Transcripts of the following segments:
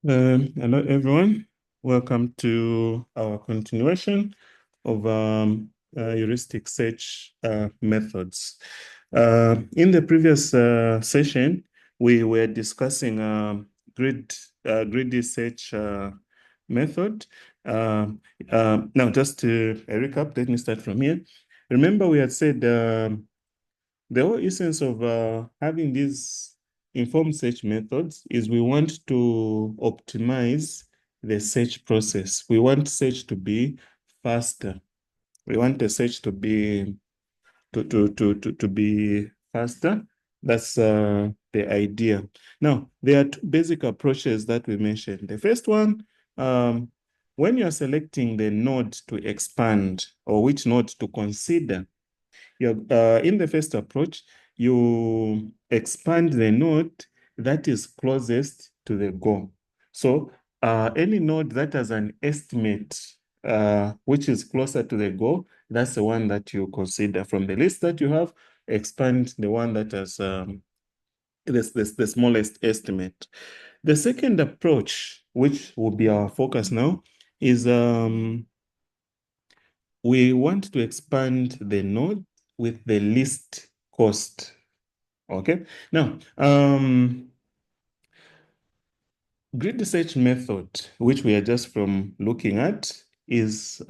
Hello, everyone. Welcome to our continuation of heuristic search methods. In the previous session, we were discussing greedy search method. Now, just to recap, let me start from here. Remember, we had said the whole essence of having these informed search methods is we want to optimize the search process. We want search to be faster. We want the search to be faster. That's the idea. Now, there are two basic approaches that we mentioned. The first one, when you're selecting the node to expand or which node to consider, in the first approach, you expand the node that is closest to the goal. So any node that has an estimate which is closer to the goal, that's the one that you consider. From the list that you have, expand the one that has the smallest estimate. The second approach, which will be our focus now, is we want to expand the node with the least cost. Okay. Now, grid search method, which we are just from looking at, is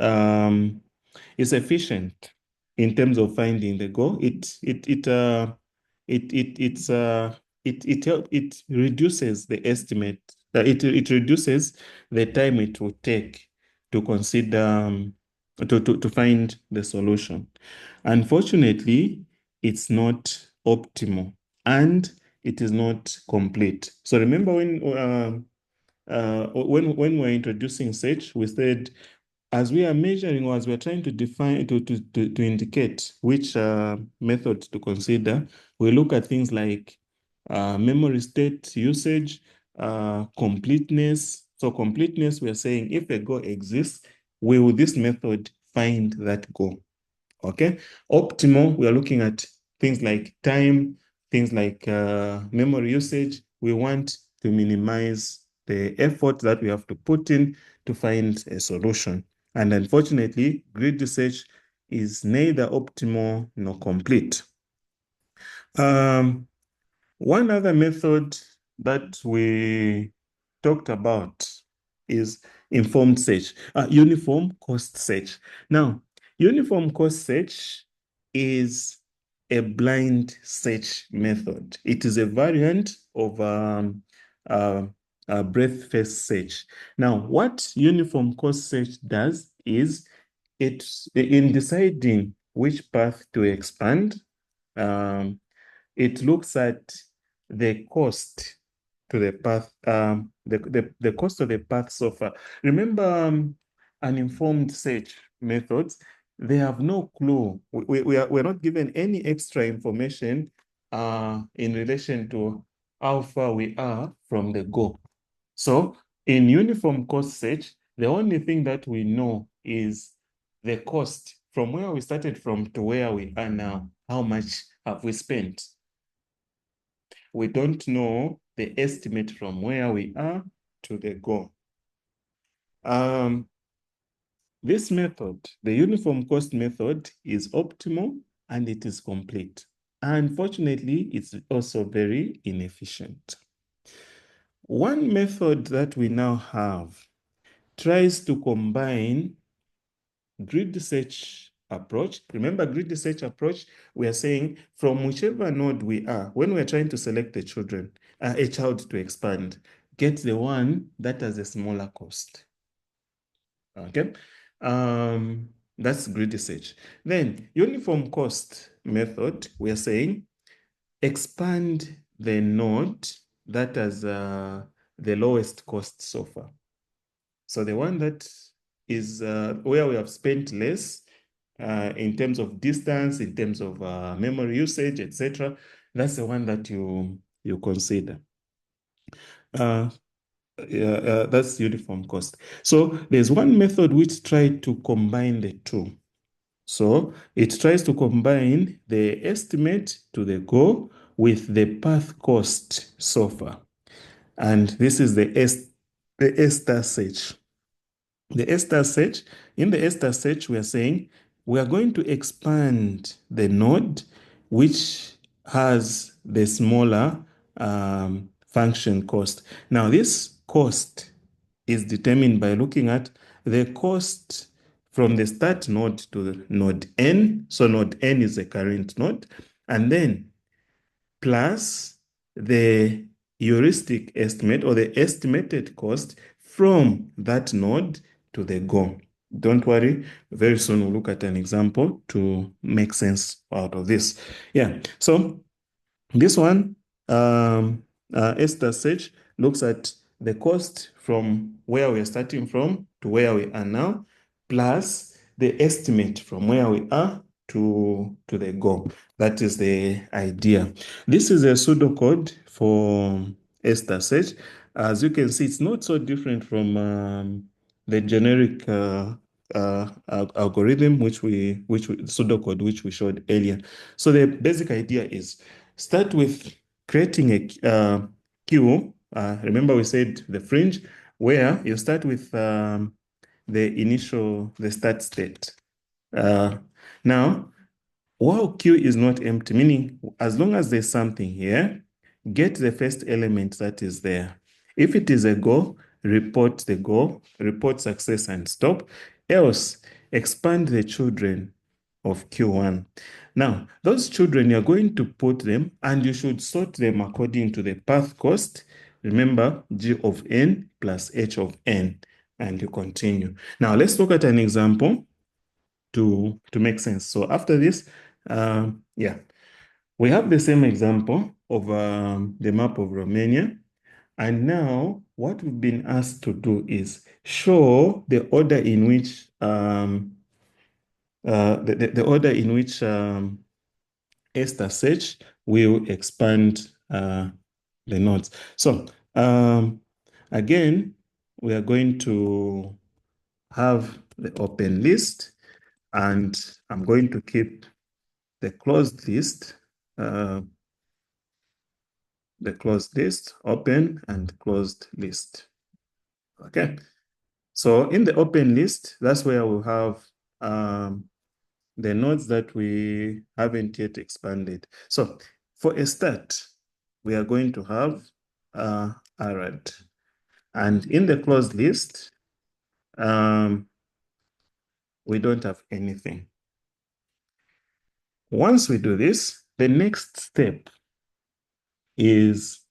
efficient in terms of finding the goal. It reduces the estimate. It reduces the time it will take to consider to find the solution. Unfortunately, it's not optimal and it is not complete. So remember when we're introducing search, we said as we are measuring or as we're trying to define to indicate which method to consider, we look at things like memory state usage, completeness. So completeness, we are saying if a goal exists, will this method find that goal? Okay. Optimal, we are looking at things like time, things like memory usage. We want to minimize the effort that we have to put in to find a solution. And unfortunately, grid search is neither optimal nor complete. One other method that we talked about is informed search, uniform cost search. Now, uniform cost search is a blind search method. It is a variant of breadth-first search. Now, what uniform cost search does is in deciding which path to expand, it looks at the cost to the path, the cost of the path so far. Remember, uninformed search methods, they have no clue. We're not given any extra information in relation to how far we are from the goal. So in uniform cost search, the only thing that we know is the cost from where we started from to where we are now. How much have we spent? We don't know the estimate from where we are to the goal. This method, the uniform cost method, is optimal and it is complete. Unfortunately, it's also very inefficient. One method that we now have tries to combine grid search approach. Remember, grid search approach, we are saying from whichever node we are, when we're trying to select a child to expand, get the one that has a smaller cost. Okay. That's grid search. Then uniform cost method, we are saying expand the node that has the lowest cost so far. So the one that is where we have spent less in terms of distance, in terms of memory usage, etc. That's the one that you consider. That's uniform cost. So there's one method which tried to combine the two. So it tries to combine the estimate to the goal with the path cost so far. And this is the the A* search. The A* search, in the A* search, we are saying we are going to expand the node which has the smaller function cost. Now, this cost is determined by looking at the cost from the start node to the node n. So node n is the current node, and then plus the heuristic estimate or the estimated cost from that node to the goal. Don't worry, very soon we'll look at an example to make sense out of this. Yeah, so this one, A* search looks at the cost from where we are starting from to where we are now, plus the estimate from where we are to the goal. That is the idea. This is a pseudocode for A* search. As you can see, it's not so different from the generic algorithm, pseudocode, which we showed earlier. So the basic idea is start with creating a queue. Remember we said the fringe, where you start with the start state. Now, while queue is not empty, meaning as long as there's something here, get the first element that is there. If it is a goal, report the goal, report success and stop. Else, expand the children of Q1. Now, those children, you're going to put them and you should sort them according to the path cost. Remember, G of n plus H of n, and you continue. Now, let's look at an example to make sense. So after this, yeah, we have the same example of the map of Romania. And now what we've been asked to do is show the order in which the order in which A* search will expand the nodes. So again, we are going to have the open list, and I'm going to keep the closed list open and closed list. Okay. So in the open list, that's where we'll have the nodes that we haven't yet expanded. So for a start, we are going to have Arad. And in the closed list, we don't have anything. Once we do this, the next step is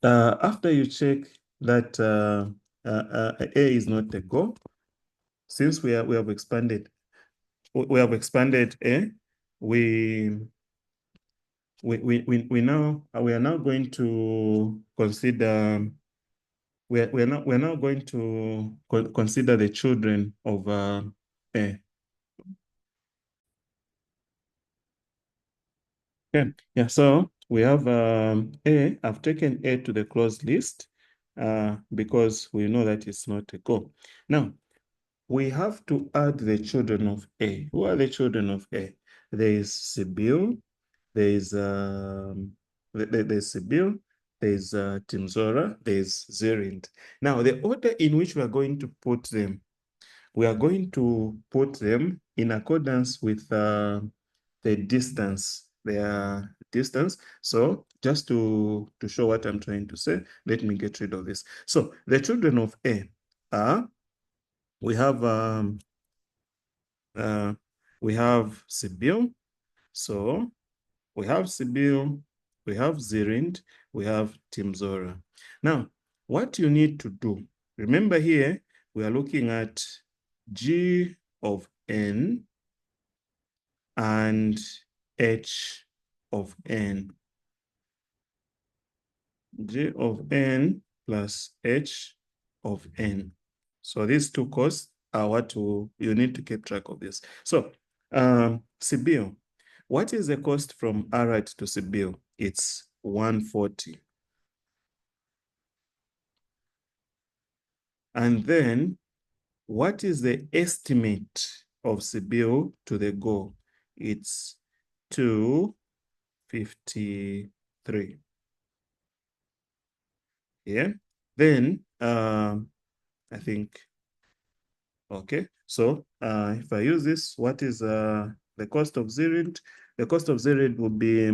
after you check that A is not a go, since we have expanded A, we are now going to consider we're now going to consider the children of A. Okay, yeah, so we have A. I've taken A to the closed list because we know that it's not a go. Now, we have to add the children of A. Who are the children of A? There is Sibyl, there's Sibyl, there's Timzora, there's Zerind. Now, the order in which we are going to put them, we are going to put them in accordance with the distance, their distance. So just to show what I'm trying to say, let me get rid of this. So the children of A are, we have Sibyl. So we have Sibyl, we have Zerind, we have Timzora. Now, what you need to do, remember here, we are looking at G of n and H of n. G of n plus H of n. So these two costs are what you need to keep track of this. So Sibyl, what is the cost from Arad to Sibyl? It's 140. And then what is the estimate of Sibyl to the goal? It's 253. Yeah. Then I think, okay. So if I use this, what is the cost of Zerint? The cost of Zerint will be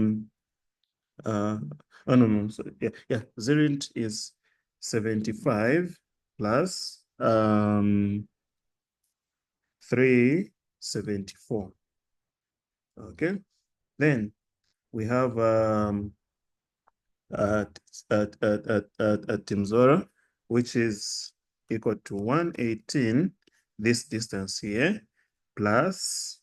oh no, so yeah, Zerint is 75 plus 374. Okay. Then we have Timzora, which is equal to 118, this distance here, plus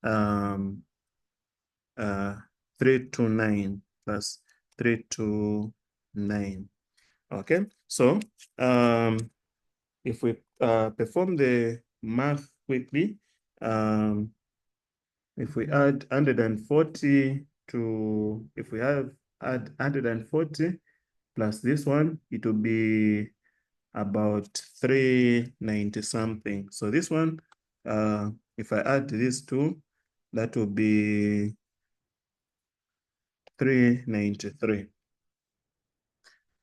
329 plus 329. Okay, so if we perform the math quickly, if we add 140 to, if we have add 140 plus this one, it will be about 390 something. So this one, if I add these two, that will be 393.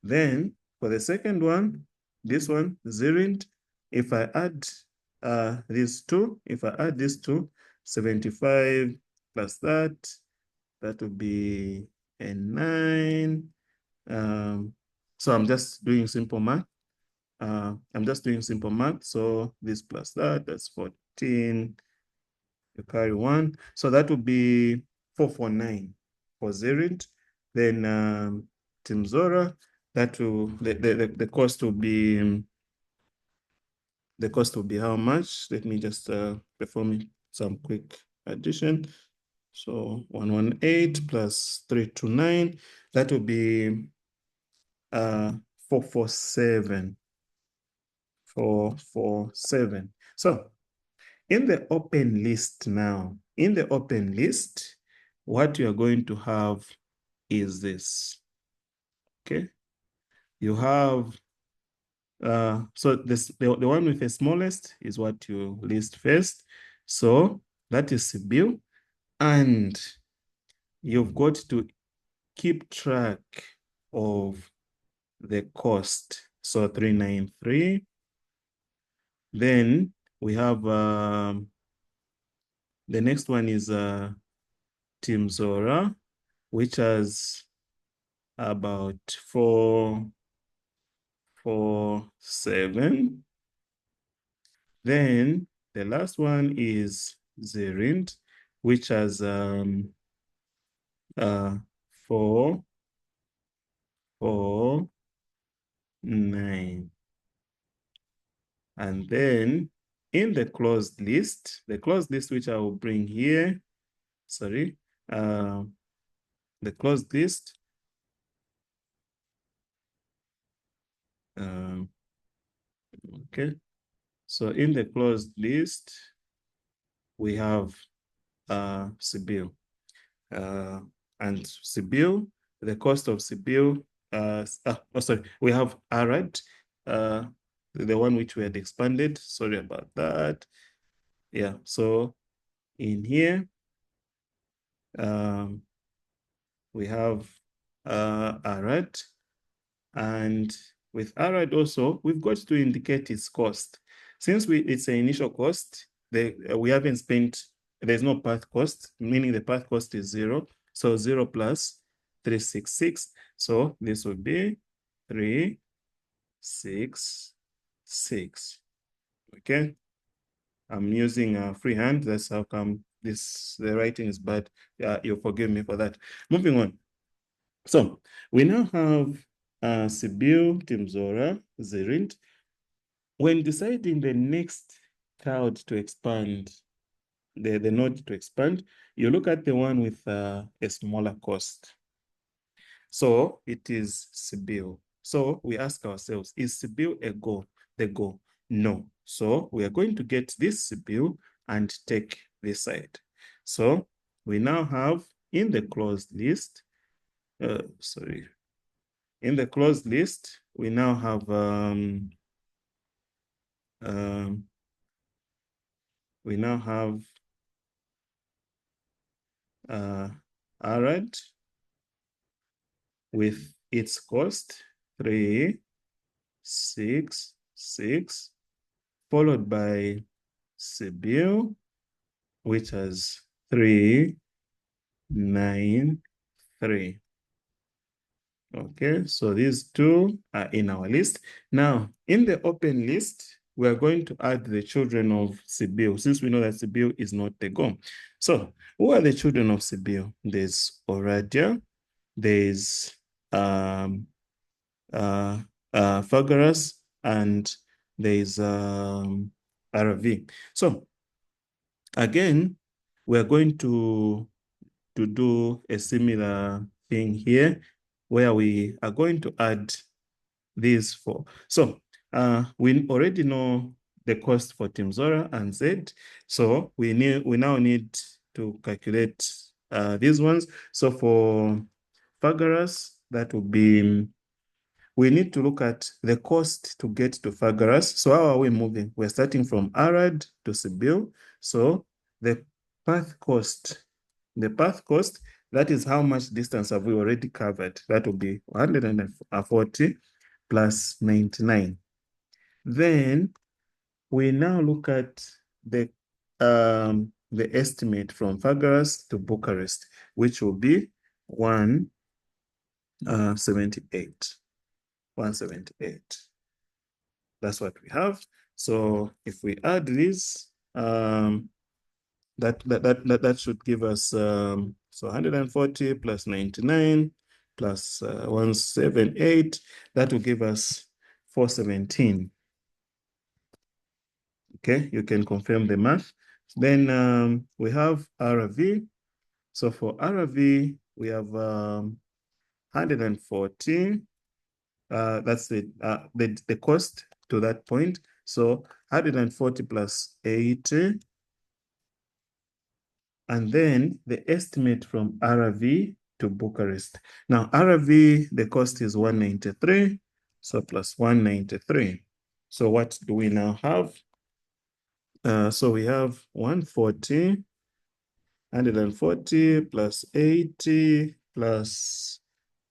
Then for the second one, this one, Zerint, if I add these two, if I add these two, 75 plus that will be a 9. So I'm just doing simple math. So this plus that, that's 14. You carry 1. So that would be 449 for Zerint. Then Timzora, that will the cost will be how much? Let me just perform some quick addition. So 118 plus 329, that will be 447. 447. So in the open list now, what you are going to have is this. Okay. You have so the one with the smallest is what you list first. So that is Sibiu, and you've got to keep track of the cost. So 393. Then we have the next one is Timzora, which has about 447. Then the last one is Zerint, which has 449. And then in the closed list which I will bring here, the closed list, okay. So in the closed list, we have Sibiu. And Sibiu, the cost of Sibiu, we have Arad, the one which we had expanded. Sorry about that. Yeah, so in here, we have Arad, and with Arad also, we've got to indicate its cost. Since it's an initial cost, we haven't spent, there's no path cost, meaning the path cost is 0. So 0 plus 366. So this would be 366. Okay. I'm using a freehand. That's how come the writing is bad. You'll forgive me for that. Moving on. So we now have Sibiu, Timzora, Zerint. When deciding the next cloud to expand, the node to expand, you look at the one with a smaller cost. So it is Sibiu. So we ask ourselves, is Sibiu the goal? No. So we are going to get this Sibiu and take this side. So we now have in the closed list, in the closed list, we now have Arad with its cost 3 6, 6, followed by Sibyl, which has 3, 9, 3. Okay, so these two are in our list. Now, in the open list, we are going to add the children of Sibyl, since we know that Sibyl is not the Go. So, who are the children of Sibyl? There's Oradia, there's Phagorus, and there's RV. So, again, we're going to do a similar thing here, where we are going to add these four. So we already know the cost for Team Zora and Z. So we now need to calculate these ones. So for Phagorus, that would be, we need to look at the cost to get to Phagorus. So how are we moving? We're starting from Arad to Sibyl. So the path cost, that is how much distance have we already covered. That will be 140 plus 99. Then we now look at the estimate from Phagorus to Bucharest, which will be 178. 178. That's what we have. So if we add this, that should give us so 140 plus 99 plus 178. That will give us 417. Okay, you can confirm the math. Then we have RV. So for RV, we have 140. That's the cost to that point. So 140 plus 80. And then the estimate from RV to Bucharest. Now, RV, the cost is 193. So plus 193. So what do we now have? So we have 140 plus 80 plus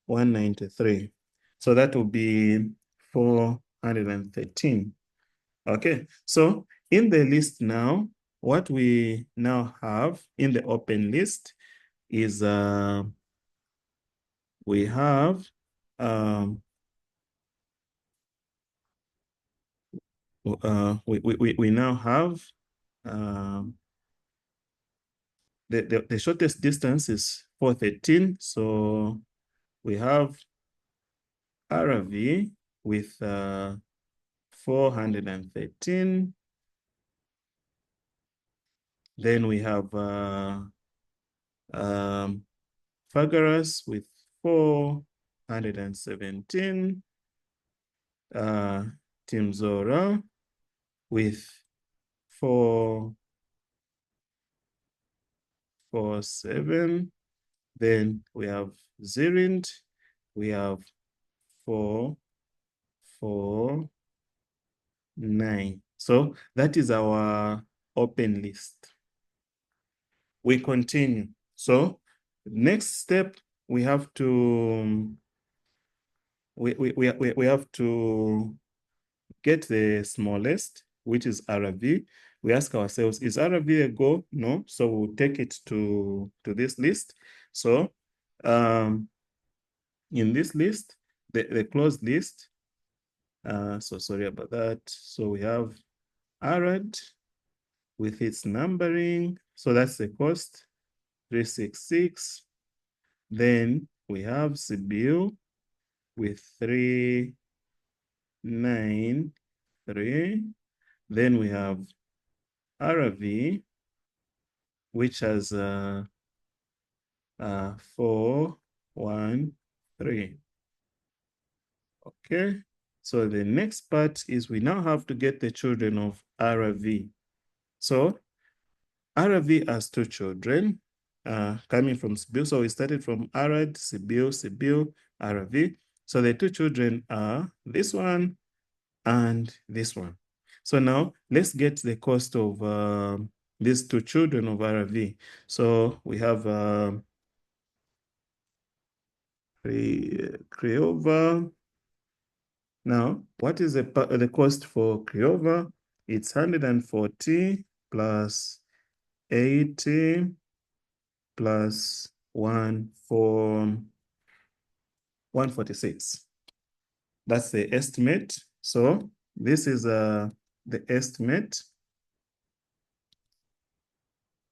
193. So that will be 413. Okay, so in the list now, what we now have in the open list is we have we now have the shortest distance is 413. So we have RV with 413. Then we have Phagorus with 417. Team Zora with 447. Then we have Zirind. We have 449. So that is our open list. We continue. So next step, we have to we have to get the smallest, which is RV. We ask ourselves, is RV a go? No. So we'll take it to this list. So in this list, the closed list, so sorry about that. So we have Arad with its numbering. So that's the cost, 366. Then we have Sibyl with 393. Then we have RV, which has 413. Okay, so the next part is we now have to get the children of RV. So RV has two children coming from Sibyl. So we started from Arad, Sibyl, RV. So the two children are this one and this one. So now let's get the cost of these two children of RV. So we have Craiova Now, what is the cost for Craiova? It's 140 plus 80 plus 146. That's the estimate. So this is the estimate.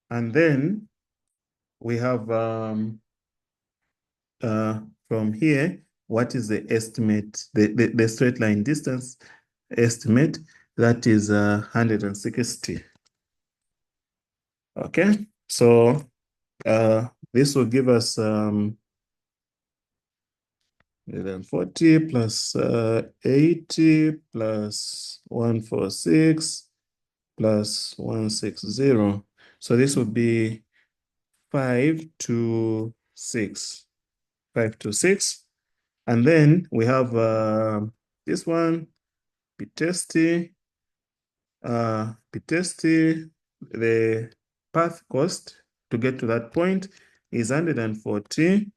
And then we have from here, what is the estimate, the straight line distance estimate? That is 160. Okay, so this will give us 140 plus 80 plus 146 plus 160. So this would be 5 to 6. 5 to 6. And then we have this one, Pitesti. The path cost to get to that point is 140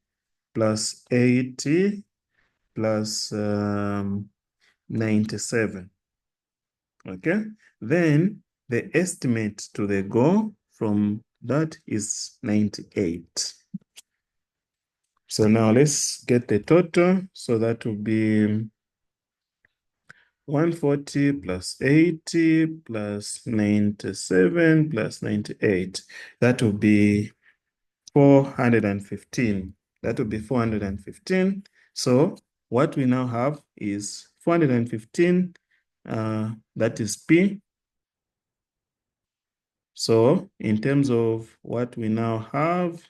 plus 80 plus 97. Okay, then the estimate to the goal from that is 98. So now let's get the total. So that will be 140 plus 80 plus 97 plus 98. That will be 415. That will be 415. So what we now have is 415. That is P. So in terms of what we now have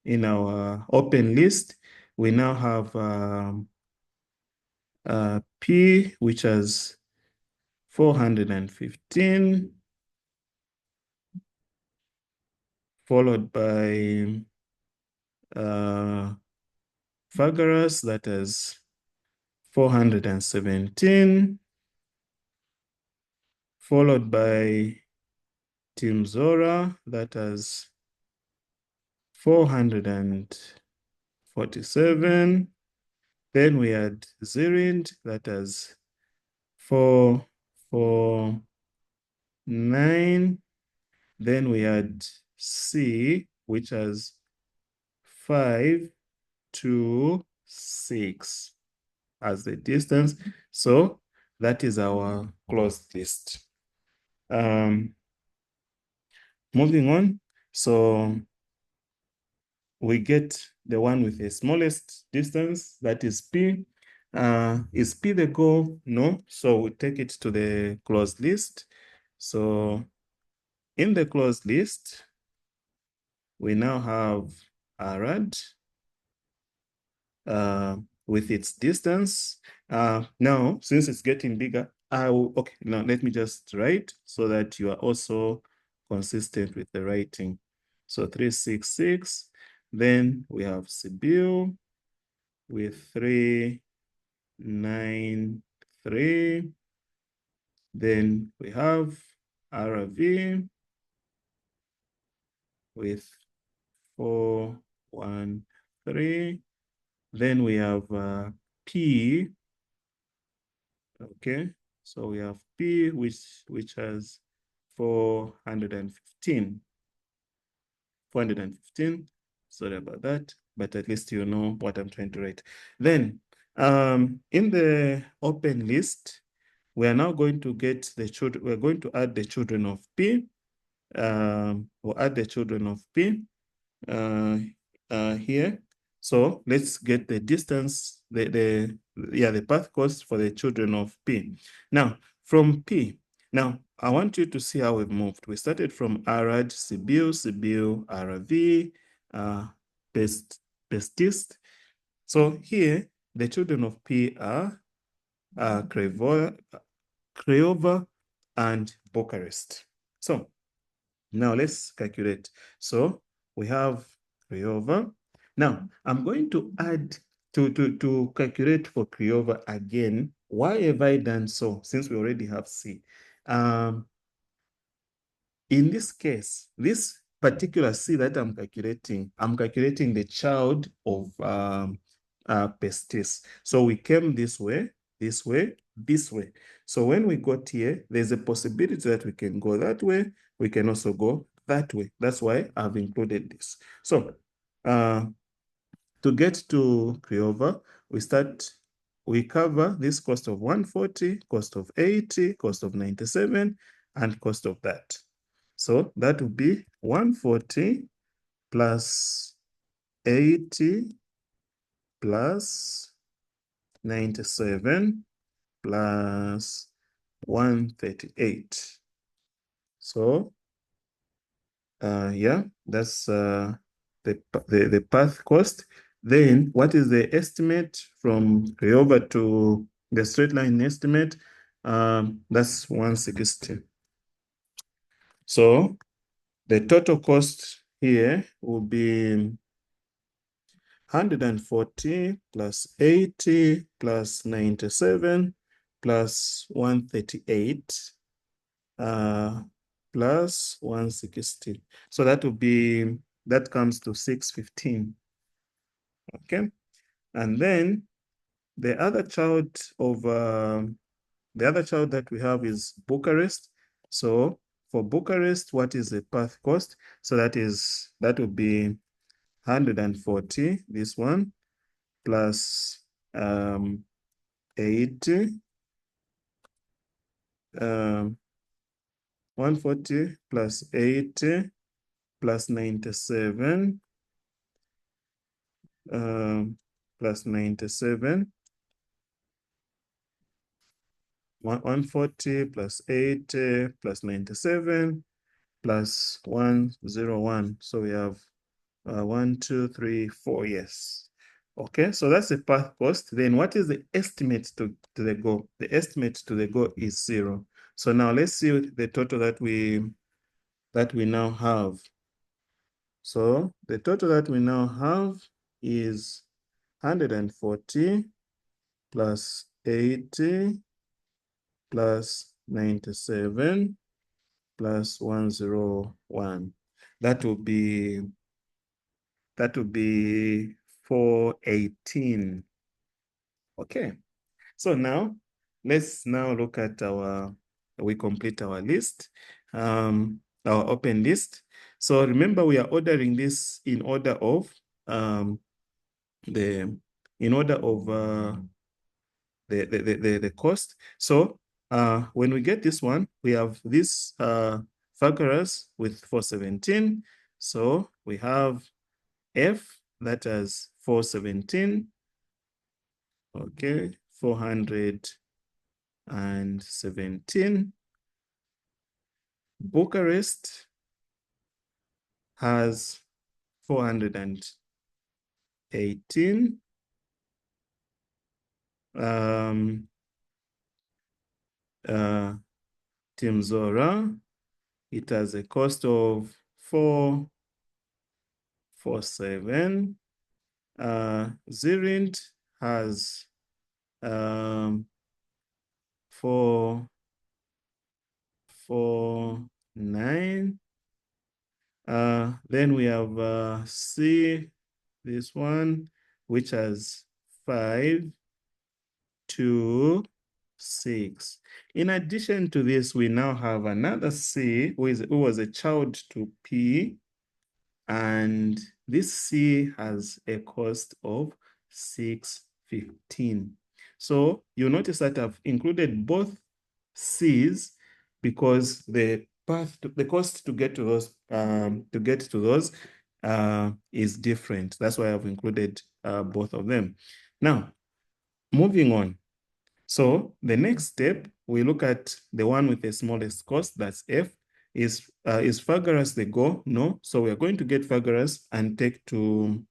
in our open list, we now have P, which has 415, followed by Fagaras, that is 417, followed by Team Zora, that is 447. Then we had Zirind, that is 449. Then we had C, which has 5 to 6 as the distance. So that is our closed list. Moving on. So we get the one with the smallest distance, that is P. Is P the goal? No. So we take it to the closed list. So in the closed list, we now have Arad with its distance. Now, since it's getting bigger, okay, now let me just write so that you are also consistent with the writing. So 366, then we have Sibiu with 393. Then we have RV with 413. Then we have P. Okay, so we have P, which has 415. 415. Sorry about that, but at least you know what I'm trying to write. Then in the open list, we are now going to get the children. We're going to add the children of P. We'll add the children of P here. So let's get the distance, the path cost for the children of P. Now, from P, now I want you to see how we've moved. We started from Arad, Sibiu, RV, Pestis. So here, the children of P are Craiova and Bucharest. So now let's calculate. So we have Craiova. Now I'm going to add to calculate for Craiova again. Why have I done so? Since we already have C. In this case, this particular C that I'm calculating the child of Pestis. So we came this way. this way, this way. So when we got here, there's a possibility that we can go that way. We can also go that way. That's why I've included this. So to get to Craiova, we cover this cost of 140, cost of 80, cost of 97, and cost of that. So that would be 140 plus 80 plus 97 plus 138. So yeah, that's the path cost. Then what is the estimate from Craiova to the straight line estimate? That's 160. So the total cost here will be 140 plus 80 plus 97 plus 138 plus 160. So that comes to 615. Okay. And then the other child that we have is Bucharest. So for Bucharest, what is the path cost? So that would be 140, this one, plus 80, 140 plus 80 plus 97 plus 97, 140 plus 80 plus 97 plus 101. So we have 1, 2, 3, 4, yes. Okay, so that's the path cost. Then what is the estimate to the goal? The estimate to the goal is 0. So now let's see the total that we now have. So the total that we now have is 140 plus 80 plus 97 plus 101. That will be 418. Okay. So now let's look at we complete our list, our open list. So remember, we are ordering this in order of the cost. So when we get this one, we have this Pythagoras with 417. So we have F that has 417. Okay, 417. Bucharest has 418. Timzora, it has a cost of 447. Zirint has 449. Then we have C, this one, which has 5, 2, 6. In addition to this, we now have another C who was a child to P, and this C has a cost of 615. So you notice that I've included both C's because the cost to get to those is different. That's why I've included both of them. Now, moving on. So the next step, we look at the one with the smallest cost, that's F. Is Pythagoras the goal? No. So we are going to get Pythagoras and take to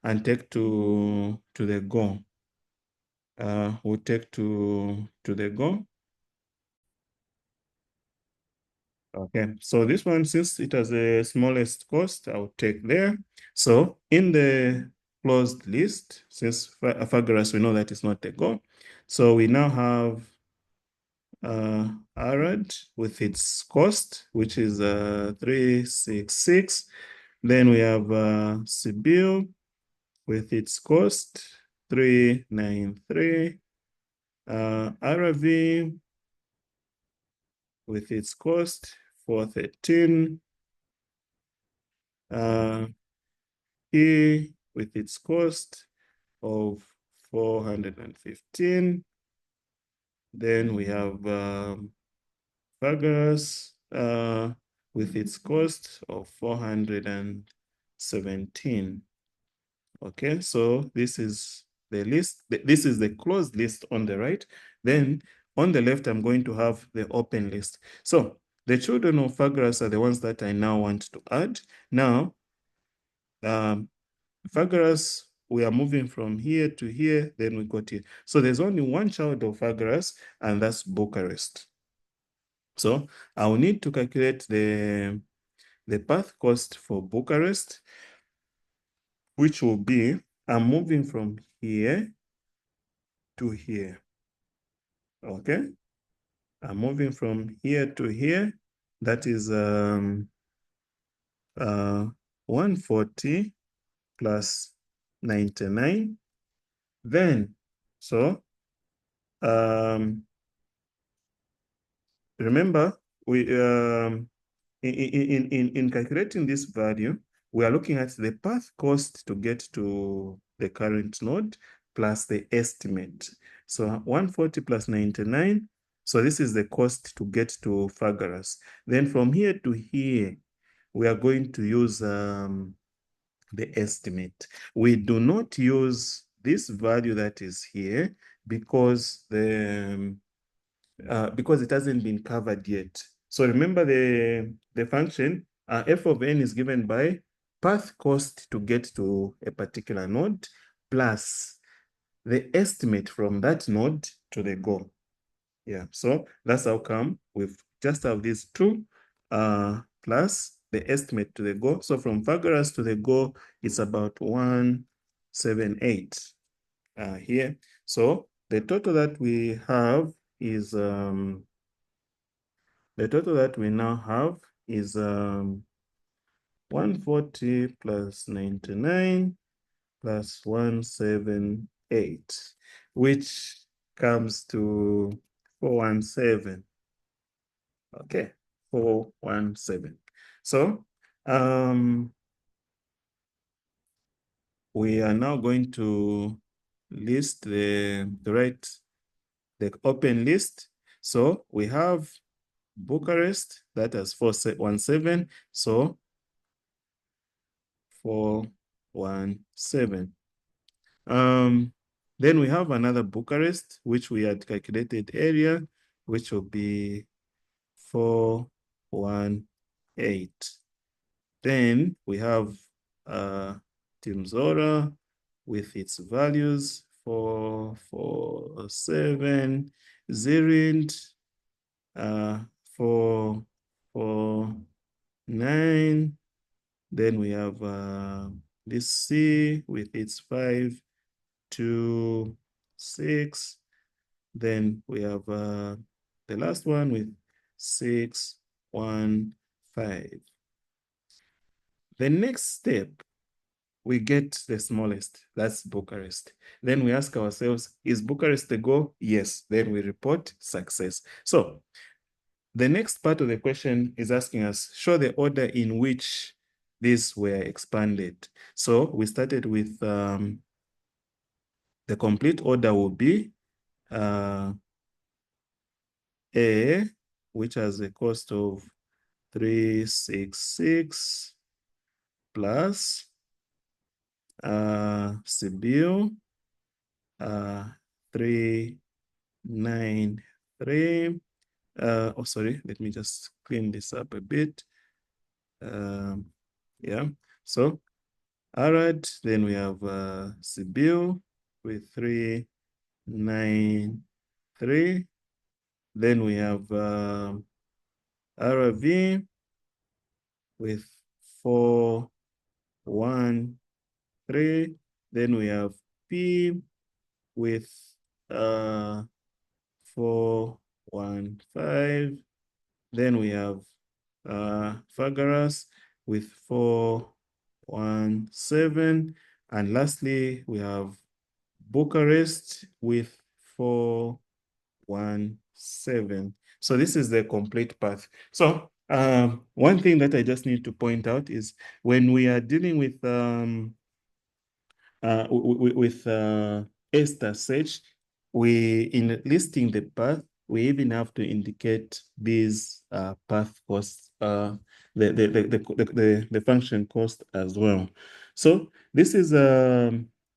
the goal. We'll take to the goal. Okay, so this one, since it has the smallest cost, I'll take there. So in the closed list, since Pythagoras, we know that it's not the goal. So we now have Arad with its cost, which is 366. Then we have Sibyl with its cost 393. RV with its cost 413. E with its cost of 415. Then we have Pythagoras with its cost of 417. Okay, so this is the list. This is the closed list on the right. Then on the left, I'm going to have the open list. So the children of Pythagoras are the ones that I now want to add. Now, Pythagoras, we are moving from here to here, then we got here. So there's only one child of Pythagoras, and that's Bucharest. So I will need to calculate the path cost for Bucharest, which will be, I'm moving from here to here. Okay? I'm moving from here to here. That is 140 plus 99. Then, so remember, we in calculating this value, we are looking at the path cost to get to the current node plus the estimate. So 140 plus 99. So this is the cost to get to Pythagoras. Then from here to here, we are going to use the estimate. We do not use this value that is here because because it hasn't been covered yet. So remember the function f of n is given by path cost to get to a particular node plus the estimate from that node to the goal. Yeah, so that's how come we've just have these two plus the estimate to the goal. So from Pythagoras to the goal, it's about 178 here. So the total that we have is the total that we now have is 140 plus 99 plus 178, which comes to 417. Okay, 417. So we are now going to list the open list. So we have Bucharest, that has 417. So 417. Then we have another Bucharest, which we had calculated earlier, which will be 418. Then we have Timzora with its values 447, Zirind 449. Then we have this C with its 526. Then we have the last one with 615. The next step, we get the smallest, that's Bucharest. Then we ask ourselves, is Bucharest the goal? Yes, then we report success. So the next part of the question is asking us, show the order in which these were expanded. So we started with the complete order will be A, which has a cost of 366 plus Sibyl 393. Oh, sorry, let me just clean this up a bit. Yeah, so Arad, then we have Sibyl with 393. Then we have RV with 413. Then we have P with 415. Then we have Pythagoras with 417. And lastly, we have Bucharest with 4 7. So this is the complete path. So one thing that I just need to point out is when we are dealing with ESTA search, in listing the path, we even have to indicate these path costs, the function cost as well. So this is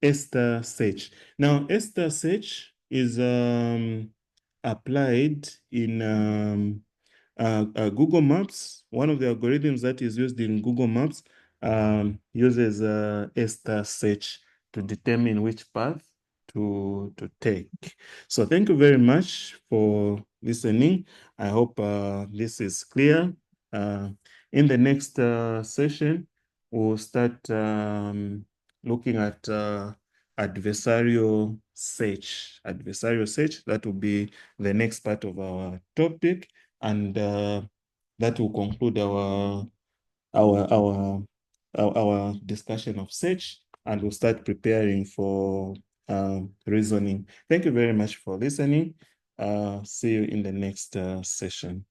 ESTA search. Now, ESTA search is applied in Google Maps. One of the algorithms that is used in Google Maps uses ESTA search to determine which path to take. So thank you very much for listening. I hope this is clear. In the next session, we'll start looking at adversarial search. Adversarial search, that will be the next part of our topic, and that will conclude our discussion of search, and we'll start preparing for reasoning. Thank you very much for listening. See you in the next session.